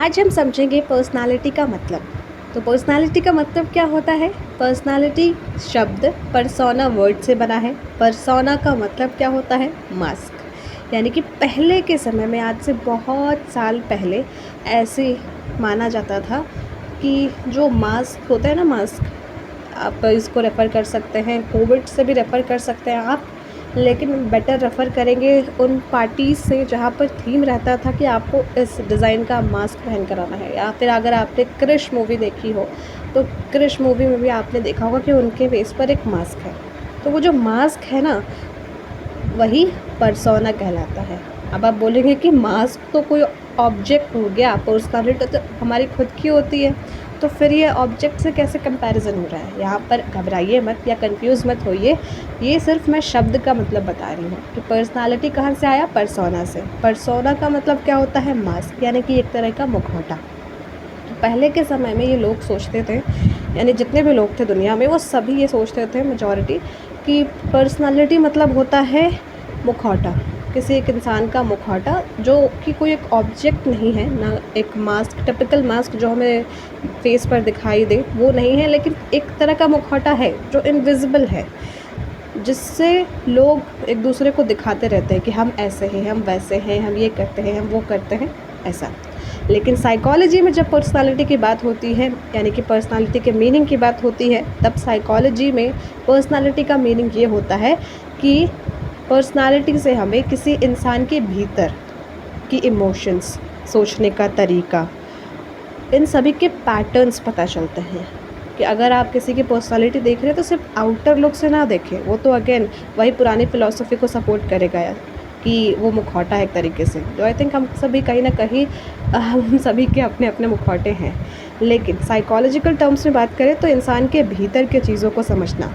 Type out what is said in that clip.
आज हम समझेंगे पर्सनालिटी का मतलब। तो पर्सनालिटी का मतलब क्या होता है? पर्सनालिटी शब्द पर्सोना वर्ड से बना है। पर्सोना का मतलब क्या होता है? मास्क। यानी कि पहले के समय में, आज से बहुत साल पहले ऐसे माना जाता था कि जो मास्क होता है ना, मास्क, आप इसको रेफ़र कर सकते हैं, कोविड से भी रेफ़र कर सकते हैं आप, लेकिन बेटर रेफ़र करेंगे उन पार्टीज़ से जहाँ पर थीम रहता था कि आपको इस डिज़ाइन का मास्क पहन कर आना है। या फिर अगर आपने क्रिश मूवी देखी हो, तो क्रिश मूवी में भी आपने देखा होगा कि उनके फेस पर एक मास्क है। तो वो जो मास्क है ना, वही पर्सोना कहलाता है। अब आप बोलेंगे कि मास्क तो कोई ऑब्जेक्ट हो गया, पर्सनालिटी तो हमारी खुद की होती है, तो फिर ये ऑब्जेक्ट से कैसे कंपैरिजन हो रहा है? यहाँ पर घबराइए मत या कंफ्यूज मत होइए। ये सिर्फ मैं शब्द का मतलब बता रही हूँ कि पर्सनालिटी कहाँ से आया? पर्सोना से। पर्सोना का मतलब क्या होता है? मास्क, यानी कि एक तरह का मुखौटा। तो पहले के समय में ये लोग सोचते थे, यानी जितने भी लोग थे दुनिया में, वो सभी ये सोचते थे, मेजॉरिटी, कि पर्सनालिटी मतलब होता है मुखौटा। किसी एक इंसान का मुखौटा, जो कि कोई एक ऑब्जेक्ट नहीं है, ना एक मास्क, टिपिकल मास्क जो हमें फेस पर दिखाई दे वो नहीं है, लेकिन एक तरह का मुखौटा है जो इनविजिबल है, जिससे लोग एक दूसरे को दिखाते रहते हैं कि हम ऐसे हैं, हम वैसे हैं, हम ये करते हैं, हम वो करते हैं, ऐसा। लेकिन साइकोलॉजी में जब पर्सनालिटी की बात होती है, यानी कि पर्सनालिटी के मीनिंग की बात होती है, तब साइकोलॉजी में पर्सनालिटी का मीनिंग ये होता है कि पर्सनालिटी से हमें किसी इंसान के भीतर की इमोशंस, सोचने का तरीका, इन सभी के पैटर्न्स पता चलते हैं। कि अगर आप किसी की पर्सनालिटी देख रहे हैं तो सिर्फ आउटर लुक से ना देखें, वो तो अगेन वही पुरानी फ़िलॉसफ़ी को सपोर्ट करेगा यार, कि वो मुखौटा है एक तरीके से। तो आई थिंक हम सभी कहीं न कहीं हम सभी के अपने-अपने मुखौटे हैं। लेकिन साइकोलॉजिकल टर्म्स में बात करें तो इंसान के भीतर के चीज़ों को समझना,